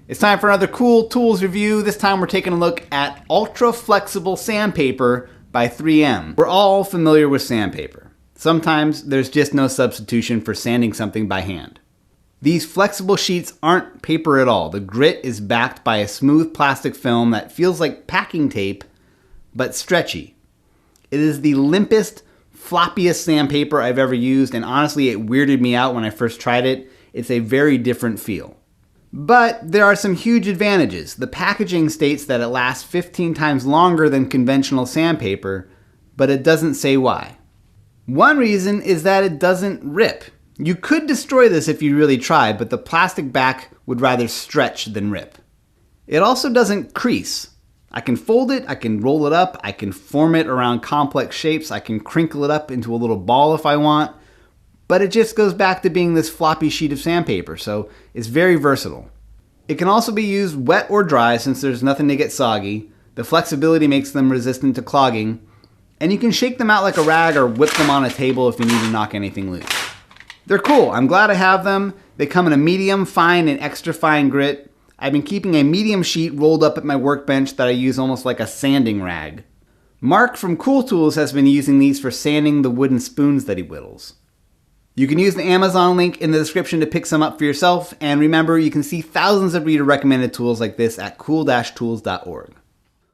It's time for another cool tools review. This time we're taking a look at ultra flexible sandpaper by 3M. We're all familiar with sandpaper. Sometimes there's just no substitution for sanding something by hand. These flexible sheets aren't paper at all. The grit is backed by a smooth plastic film that feels like packing tape, but stretchy. It is the limpest, floppiest sandpaper I've ever used, and honestly it weirded me out when I first tried it. It's a very different feel. But there are some huge advantages. The packaging states that it lasts 15 times longer than conventional sandpaper, but it doesn't say why. One reason is that it doesn't rip. You could destroy this if you really tried, but the plastic back would rather stretch than rip. It also doesn't crease. I can fold it, I can roll it up, I can form it around complex shapes, I can crinkle it up into a little ball if I want, but it just goes back to being this floppy sheet of sandpaper, so it's very versatile. It can also be used wet or dry since there's nothing to get soggy. The flexibility makes them resistant to clogging, and you can shake them out like a rag or whip them on a table if you need to knock anything loose. They're cool. I'm glad I have them. They come in a medium, fine, and extra fine grit. I've been keeping a medium sheet rolled up at my workbench that I use almost like a sanding rag. Mark from Cool Tools has been using these for sanding the wooden spoons that he whittles. You can use the Amazon link in the description to pick some up for yourself, and remember, you can see thousands of reader-recommended tools like this at cool-tools.org.